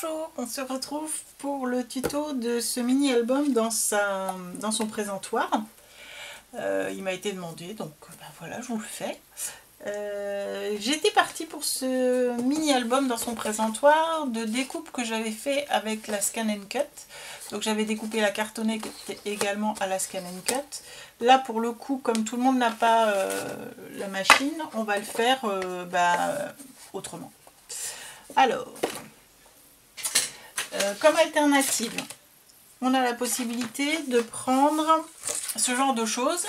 Bonjour, on se retrouve pour le tuto de ce mini album dans son présentoir. Il m'a été demandé, donc ben voilà, je vous le fais. J'étais partie pour ce mini album dans son présentoir de découpe que j'avais fait avec la Scan & Cut. Donc j'avais découpé la cartonnette également à la Scan & Cut. Là pour le coup, comme tout le monde n'a pas la machine, on va le faire autrement. Alors, comme alternative, on a la possibilité de prendre ce genre de choses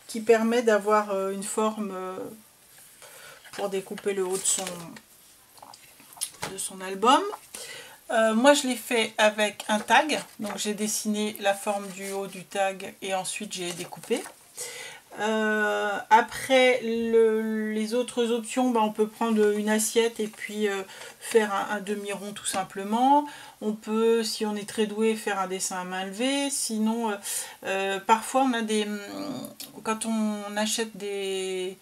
qui permet d'avoir une forme pour découper le haut de son album. Moi je l'ai fait avec un tag, donc j'ai dessiné la forme du haut du tag et ensuite j'ai découpé. Après les autres options, on peut prendre une assiette et puis faire un demi-rond tout simplement. On peut, si on est très doué, faire un dessin à main levée. Sinon, parfois on a quand on achète des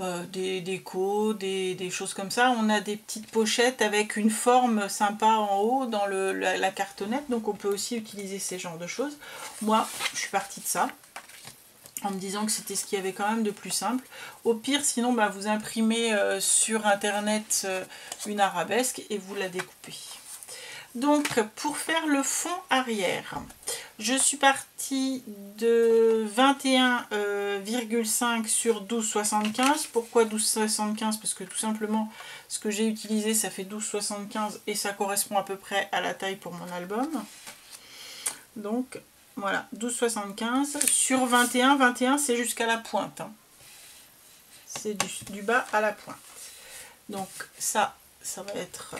décos, des choses comme ça, on a des petites pochettes avec une forme sympa en haut dans la cartonnette, donc on peut aussi utiliser ces genres de choses. Moi je suis partie de ça en me disant que c'était ce qu'il y avait quand même de plus simple. Au pire, sinon vous imprimez sur internet une arabesque et vous la découpez. Donc pour faire le fond arrière, je suis partie de 21,5 sur 12,75. Pourquoi 12,75? Parce que tout simplement ce que j'ai utilisé ça fait 12,75 et ça correspond à peu près à la taille pour mon album. Donc voilà, 12,75 sur 21. 21 c'est jusqu'à la pointe, hein. C'est du bas à la pointe. Donc ça va être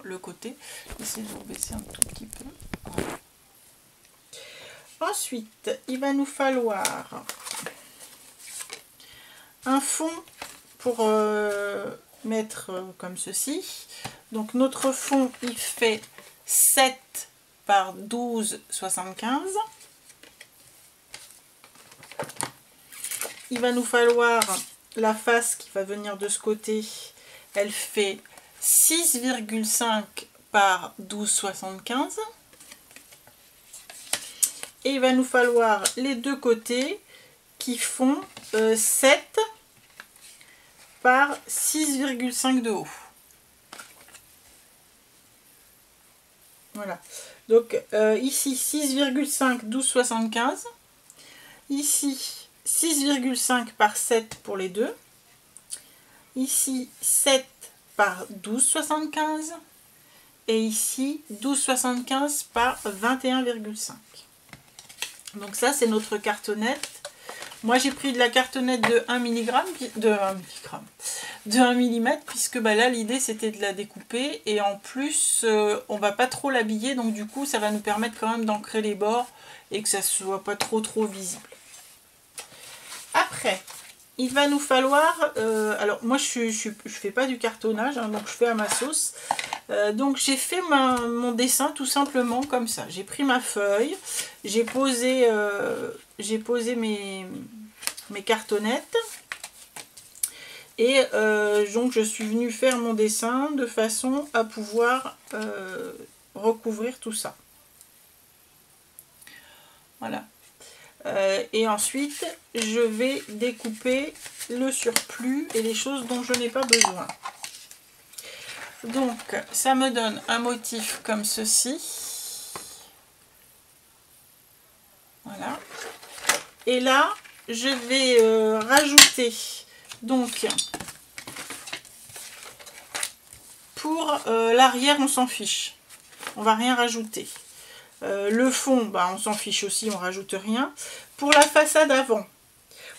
le côté. J'essaie de vous baisser un tout petit peu. Voilà. Ensuite, il va nous falloir un fond pour mettre comme ceci. Donc notre fond, il fait 7 par 12,75. Il va nous falloir la face qui va venir de ce côté. Elle fait 6,5 par 12,75. Et il va nous falloir les deux côtés qui font 7 par 6,5 de haut. Voilà. Donc ici 6,5, 12,75. Ici 6,5 par 7 pour les deux. Ici 7 par 12,75. Et ici 12,75 par 21,5. Donc ça c'est notre cartonnette. Moi j'ai pris de la cartonnette de 1 mm puisque là l'idée c'était de la découper et en plus on va pas trop l'habiller, donc du coup ça va nous permettre quand même d'ancrer les bords et que ça soit pas trop visible. Après il va nous falloir, alors moi je fais pas du cartonnage, hein, donc je fais à ma sauce. Donc j'ai fait mon dessin tout simplement comme ça. J'ai pris ma feuille, j'ai posé mes cartonnettes et donc je suis venue faire mon dessin de façon à pouvoir recouvrir tout ça. Voilà. Et ensuite je vais découper le surplus et les choses dont je n'ai pas besoin. Donc ça me donne un motif comme ceci. Voilà. Et là je vais rajouter, donc pour l'arrière on s'en fiche, on va rien rajouter. Le fond, on s'en fiche aussi, on rajoute rien. Pour la façade avant,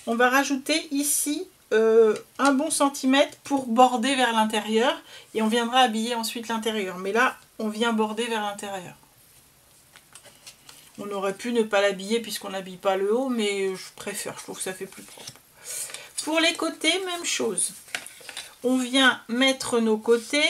on va rajouter ici un bon centimètre pour border vers l'intérieur et on viendra habiller ensuite l'intérieur. Mais là, on vient border vers l'intérieur. On aurait pu ne pas l'habiller puisqu'on n'habille pas le haut, mais je préfère, je trouve que ça fait plus propre. Pour les côtés, même chose. On vient mettre nos côtés.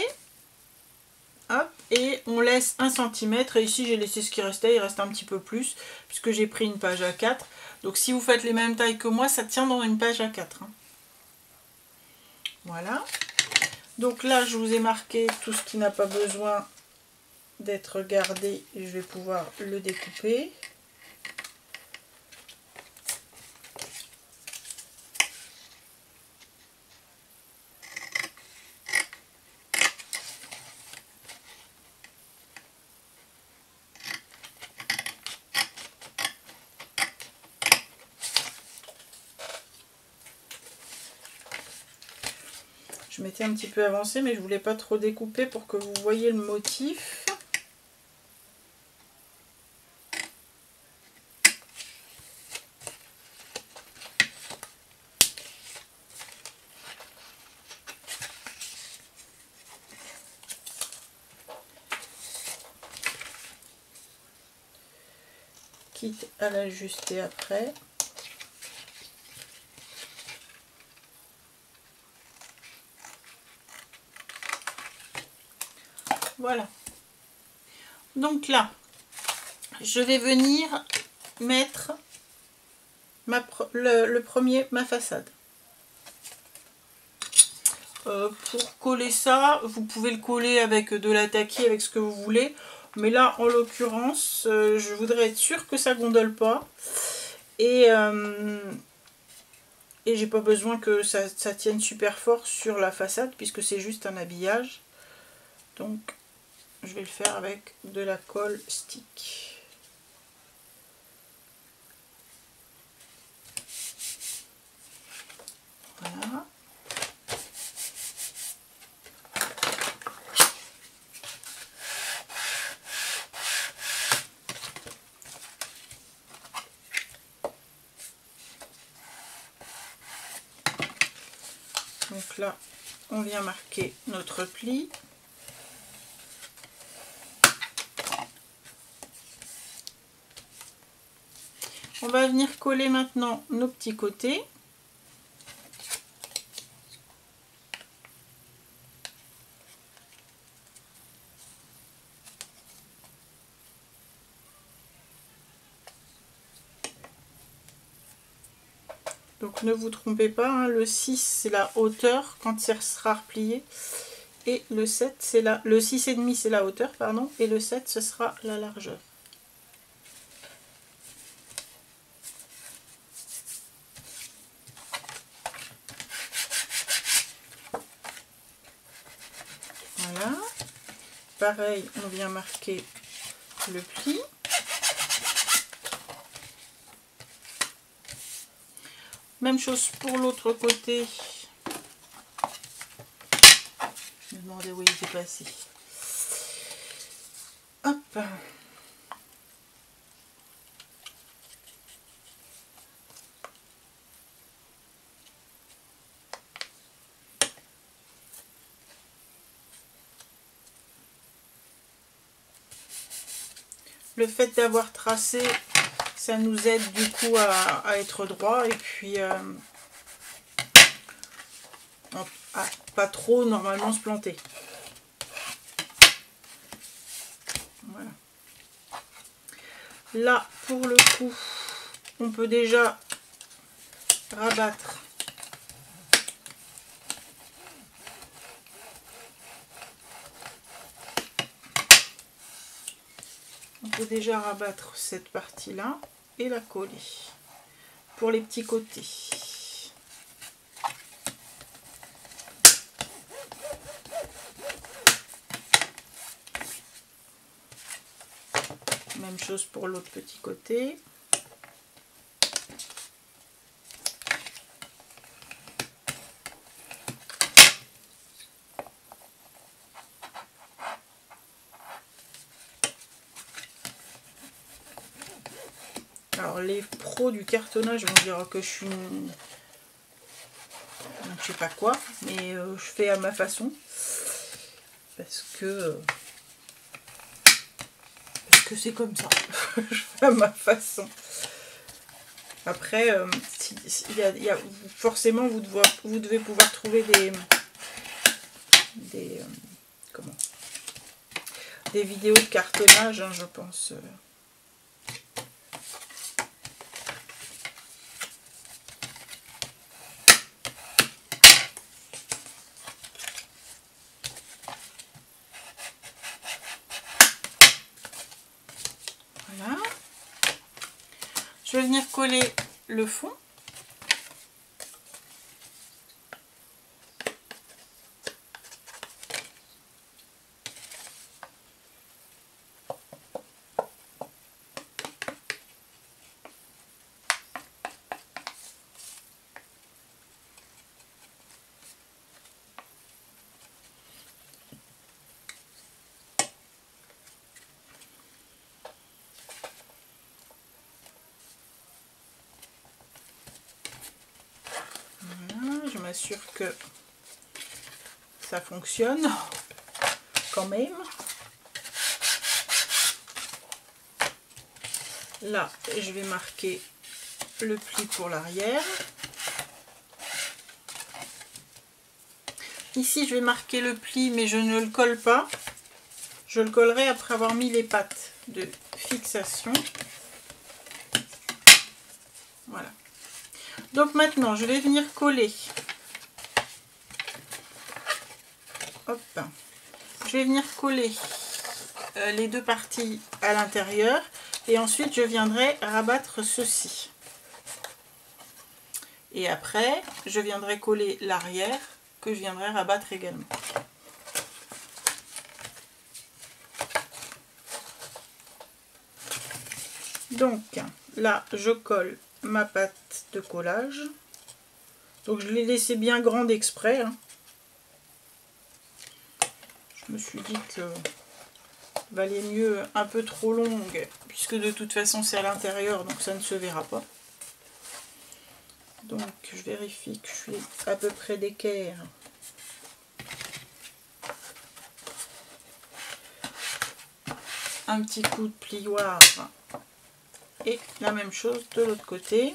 Hop, et on laisse 1 cm et ici j'ai laissé ce qui restait, il reste un petit peu plus puisque j'ai pris une page A4. Donc si vous faites les mêmes tailles que moi, ça tient dans une page A4, hein. Voilà. Donc là, je vous ai marqué tout ce qui n'a pas besoin d'être gardé et je vais pouvoir le découper. Je m'étais un petit peu avancée, mais je voulais pas trop découper pour que vous voyez le motif. Quitte à l'ajuster après. Voilà. Donc là, je vais venir mettre le premier, ma façade. Pour coller ça, vous pouvez le coller avec de la taquille, avec ce que vous voulez. Mais là, en l'occurrence, je voudrais être sûre que ça gondole pas. Et j'ai pas besoin que ça tienne super fort sur la façade, puisque c'est juste un habillage. Donc, je vais le faire avec de la colle stick. Voilà. Donc là, on vient marquer notre pli. On va venir coller maintenant nos petits côtés. Donc ne vous trompez pas, hein, le 6 c'est la hauteur quand ça sera replié. Et le 7 c'est le 6,5 c'est la hauteur, pardon, et le 7 ce sera la largeur. Voilà. Pareil, on vient marquer le pli. Même chose pour l'autre côté. Je me demandais où il était passé. Hop. Le fait d'avoir tracé, ça nous aide du coup à être droit et puis à pas trop normalement se planter. Voilà. Là, pour le coup, on peut déjà rabattre. On peut déjà rabattre cette partie-là et la coller pour les petits côtés. Même chose pour l'autre petit côté. Alors les pros du cartonnage vont dire que je suis une... je sais pas quoi, mais je fais à ma façon. Parce que c'est comme ça. Je fais à ma façon. Après, forcément, vous devez pouvoir trouver des vidéos de cartonnage, hein, je pense. Je vais venir coller le fond. Je m'assure que ça fonctionne quand même. Là, je vais marquer le pli pour l'arrière. Ici, je vais marquer le pli, mais je ne le colle pas. Je le collerai après avoir mis les pattes de fixation. Voilà. Donc maintenant, je vais venir coller. Hop. Je vais venir coller les deux parties à l'intérieur et ensuite je viendrai rabattre ceci. Et après, je viendrai coller l'arrière que je viendrai rabattre également. Donc là, je colle ma pâte de collage. Donc je l'ai laissée bien grande exprès. Hein. Je me suis dit que valait mieux un peu trop longue, puisque de toute façon c'est à l'intérieur, donc ça ne se verra pas. Donc je vérifie que je suis à peu près d'équerre. Un petit coup de plioir et la même chose de l'autre côté.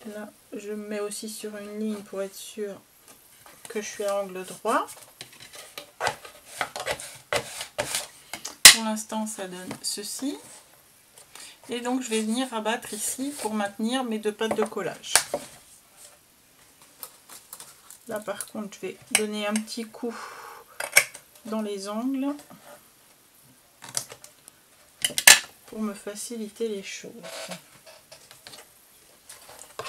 Là, je me mets aussi sur une ligne pour être sûr que je suis à angle droit. Pour l'instant, ça donne ceci. Et donc, je vais venir rabattre ici pour maintenir mes deux pattes de collage. Là, par contre, je vais donner un petit coup dans les angles pour me faciliter les choses.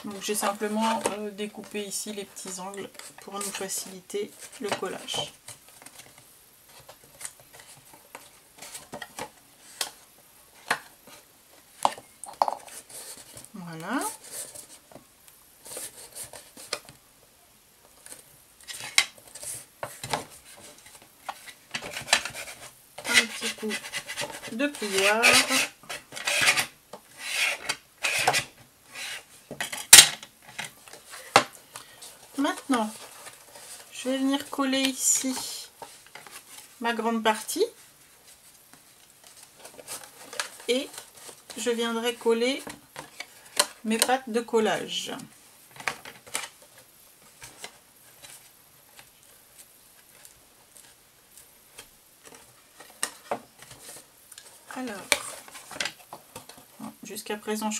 Donc j'ai simplement découpé ici les petits angles pour nous faciliter le collage. Voilà. Un petit coup de plioir. Maintenant, je vais venir coller ici ma grande partie et je viendrai coller mes pattes de collage. Alors, jusqu'à présent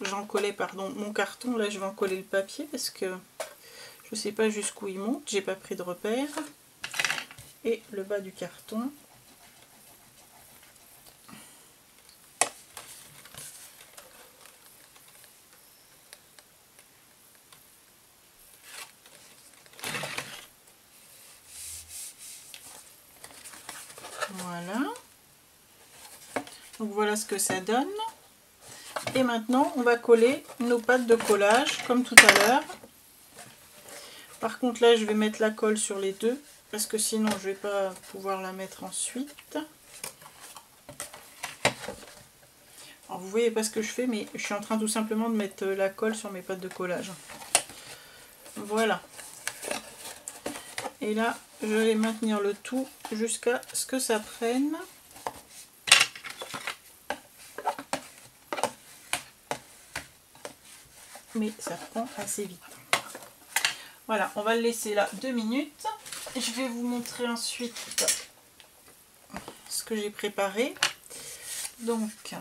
j'en collais mon carton. Là je vais en coller le papier parce que je sais pas jusqu'où il monte, j'ai pas pris de repère. Et le bas du carton. Voilà. Donc voilà ce que ça donne. Et maintenant on va coller nos pattes de collage comme tout à l'heure. Par contre là je vais mettre la colle sur les deux parce que sinon je vais pas pouvoir la mettre ensuite. Alors vous voyez pas ce que je fais, mais je suis en train tout simplement de mettre la colle sur mes pattes de collage. Voilà. Et là je vais maintenir le tout jusqu'à ce que ça prenne. Mais ça prend assez vite. Voilà, on va le laisser là 2 minutes. Je vais vous montrer ensuite ce que j'ai préparé. Donc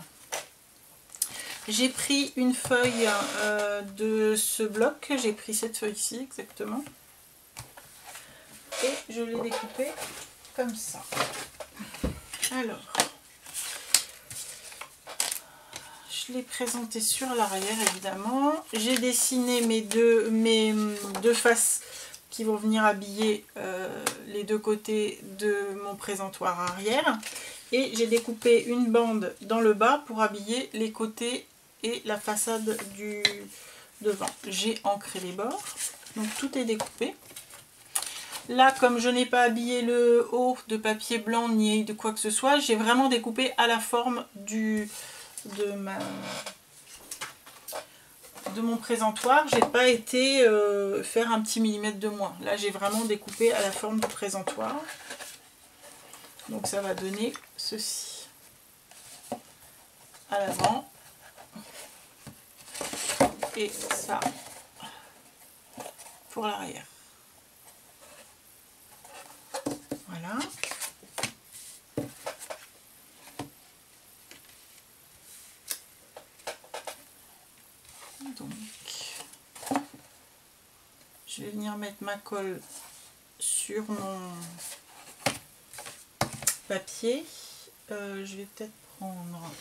J'ai pris une feuille de ce bloc, j'ai pris cette feuille-ci exactement. Et je l'ai découpée comme ça. Alors, je l'ai présenté sur l'arrière évidemment. J'ai dessiné mes deux faces qui vont venir habiller les deux côtés de mon présentoir arrière. Et j'ai découpé une bande dans le bas pour habiller les côtés et la façade du devant. J'ai ancré les bords, donc tout est découpé. Là, comme je n'ai pas habillé le haut de papier blanc ni de quoi que ce soit, j'ai vraiment découpé à la forme de mon présentoir. J'ai pas été faire un petit millimètre de moins. Là, j'ai vraiment découpé à la forme du présentoir. Donc ça va donner ceci à l'avant et ça pour l'arrière. Voilà. Donc je vais venir mettre ma colle sur mon papier. Je vais peut-être prendre,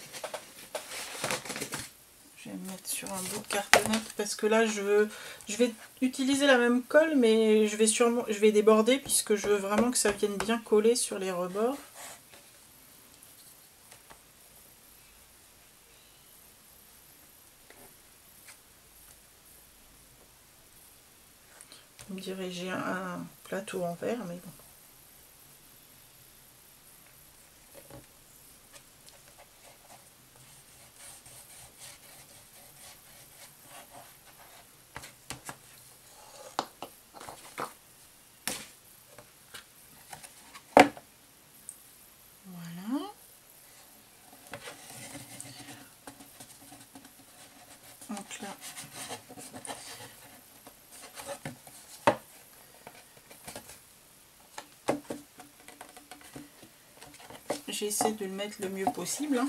je vais me mettre sur un bout de cartonnette parce que là je vais utiliser la même colle, mais je vais déborder puisque je veux vraiment que ça vienne bien coller sur les rebords. Vous me direz, j'ai un plateau en verre, mais bon. Donc là, j'essaie de le mettre le mieux possible.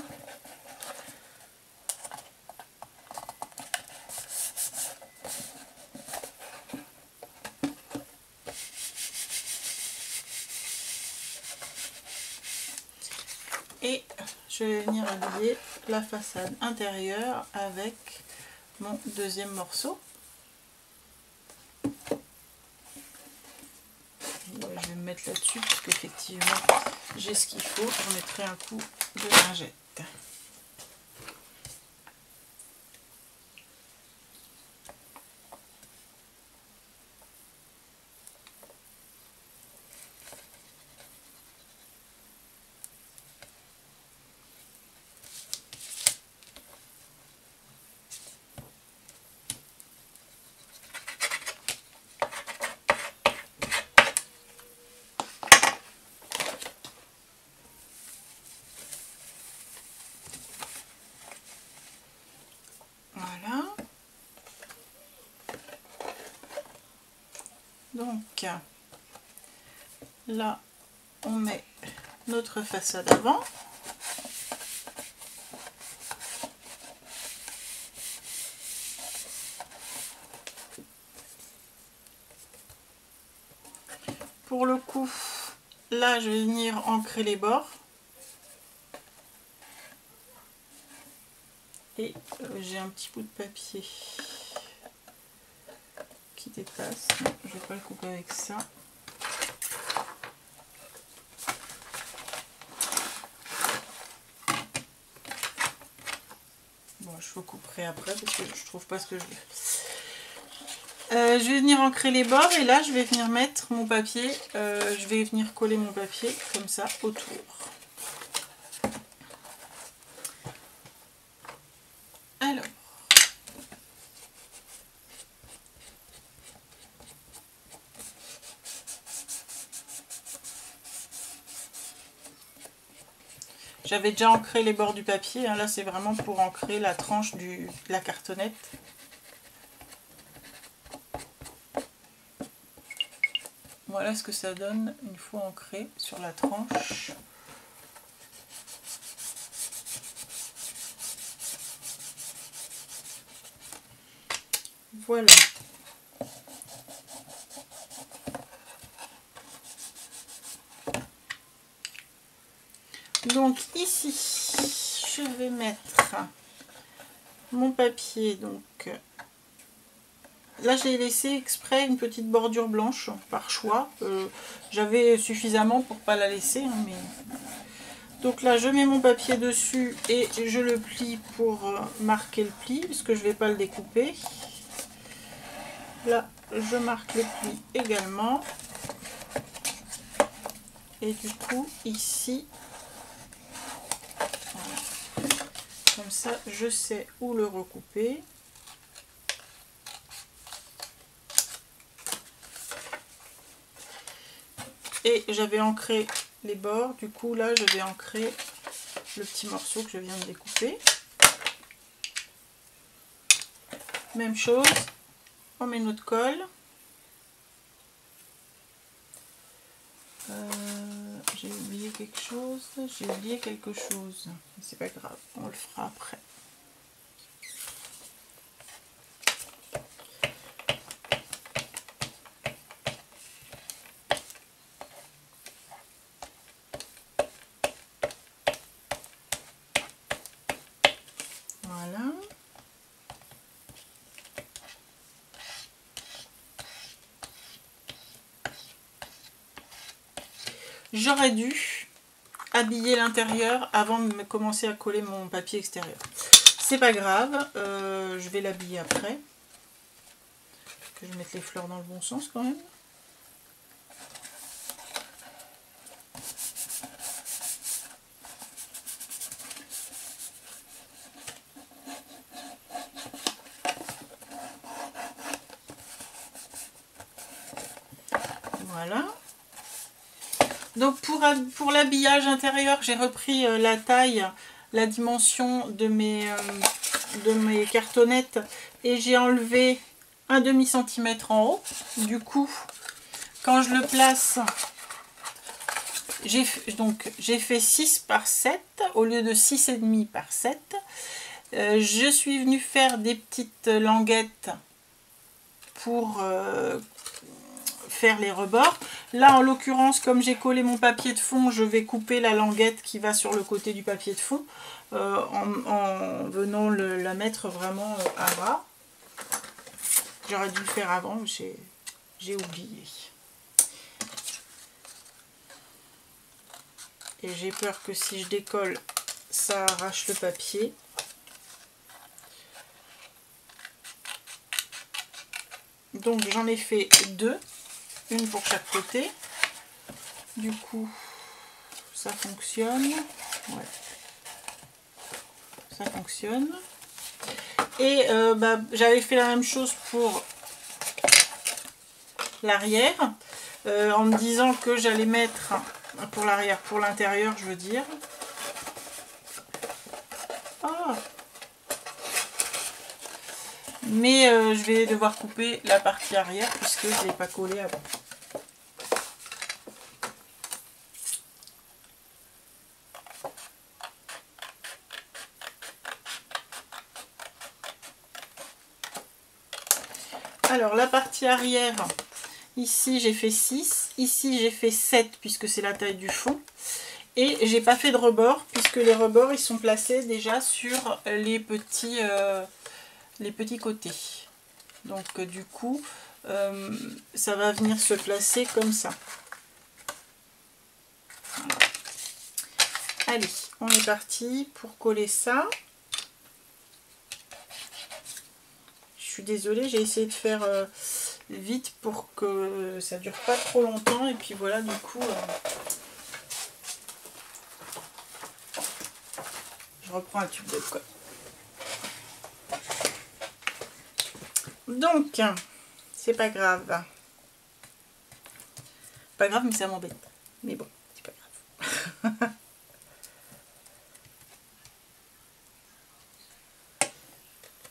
Et je vais venir habiller la façade intérieure avec mon deuxième morceau. Je vais me mettre là-dessus parce qu'effectivement j'ai ce qu'il faut. Je mettrai un coup de lingette. Voilà. Donc là, on met notre façade avant. Pour le coup, là, je vais venir ancrer les bords. Et j'ai un petit bout de papier qui dépasse. Non, je ne vais pas le couper avec ça. Bon, je recouperai après parce que je trouve pas ce que je veux. Je vais venir ancrer les bords et là je vais venir mettre mon papier, je vais venir coller mon papier comme ça autour. Alors, j'avais déjà ancré les bords du papier, hein, là c'est vraiment pour ancrer la tranche de la cartonnette. Voilà ce que ça donne une fois ancré sur la tranche. Voilà. Donc ici, je vais mettre mon papier. Donc là, j'ai laissé exprès une petite bordure blanche par choix. J'avais suffisamment pour pas la laisser, hein, mais... Donc là, je mets mon papier dessus et je le plie pour marquer le pli, puisque je vais pas le découper. Là, je marque le pli également. Et du coup, ici, voilà. Comme ça, je sais où le recouper. Et j'avais ancré les bords, du coup là je vais ancrer le petit morceau que je viens de découper. Même chose, on met notre colle. J'ai oublié quelque chose, c'est pas grave, on le fera après. Voilà. J'aurais dû habiller l'intérieur avant de commencer à coller mon papier extérieur. C'est pas grave, je vais l'habiller après. Que je mette les fleurs dans le bon sens quand même. Voilà. Donc pour l'habillage intérieur, j'ai repris la taille, la dimension de mes cartonnettes et j'ai enlevé un demi-centimètre en haut. Du coup, quand je le place, j'ai fait 6 par 7 au lieu de 6,5 par 7. Je suis venue faire des petites languettes pour faire les rebords. Là en l'occurrence, comme j'ai collé mon papier de fond, je vais couper la languette qui va sur le côté du papier de fond en venant la mettre vraiment à ras. J'aurais dû le faire avant, j'ai oublié. Et j'ai peur que si je décolle, ça arrache le papier. Donc j'en ai fait 2. Une pour chaque côté. Du coup, ça fonctionne. Ouais. Ça fonctionne. Et j'avais fait la même chose pour l'arrière. En me disant que j'allais mettre, pour l'arrière, pour l'intérieur, je veux dire. Oh. Mais je vais devoir couper la partie arrière puisque je ne l'ai pas collé avant. Alors la partie arrière, ici j'ai fait 6, ici j'ai fait 7 puisque c'est la taille du fond. Et j'ai pas fait de rebord puisque les rebords ils sont placés déjà sur les petits côtés. Donc du coup ça va venir se placer comme ça. Voilà. Allez, on est parti pour coller ça. Je suis désolée, j'ai essayé de faire vite pour que ça dure pas trop longtemps. Et puis voilà, du coup, je reprends un tube de colle. Donc, c'est pas grave. Pas grave, mais ça m'embête. Mais bon, c'est pas grave.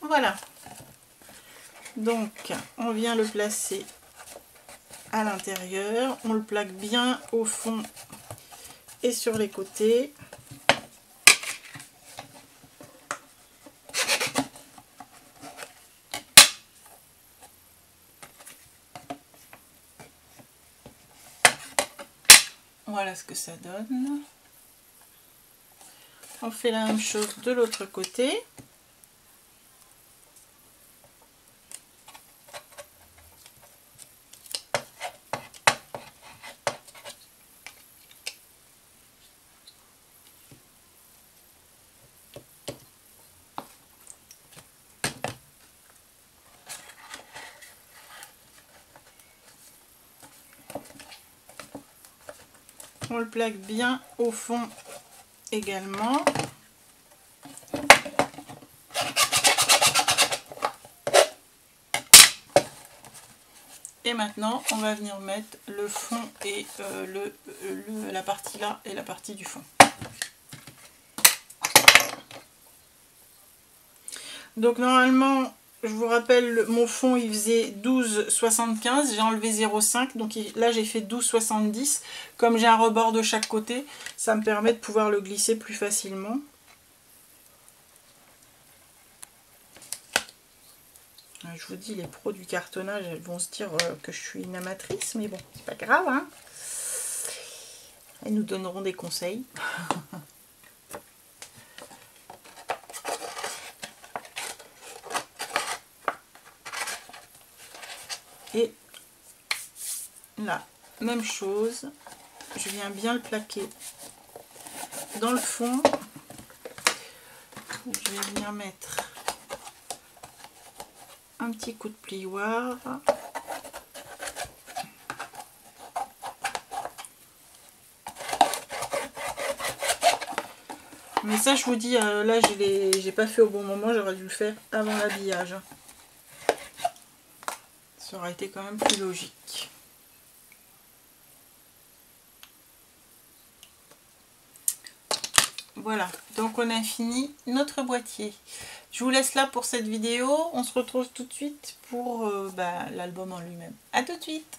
Voilà. Donc, on vient le placer à l'intérieur. On le plaque bien au fond et sur les côtés. Voilà ce que ça donne. On fait la même chose de l'autre côté. On le plaque bien au fond également. Et maintenant, on va venir mettre le fond et la partie là et la partie du fond. Donc normalement, je vous rappelle, mon fond il faisait 12,75, j'ai enlevé 0,5, donc là j'ai fait 12,70. Comme j'ai un rebord de chaque côté, ça me permet de pouvoir le glisser plus facilement. Je vous dis, les pros du cartonnage, elles vont se dire que je suis une amatrice, mais bon, c'est pas grave, hein. Elles nous donneront des conseils. Et là, même chose, je viens bien le plaquer dans le fond. Je vais venir mettre un petit coup de plioir. Mais ça, je vous dis, là, j'ai pas fait au bon moment, j'aurais dû le faire avant l'habillage. Ça aurait été quand même plus logique. Voilà, donc on a fini notre boîtier. Je vous laisse là pour cette vidéo. On se retrouve tout de suite pour l'album en lui-même. À tout de suite!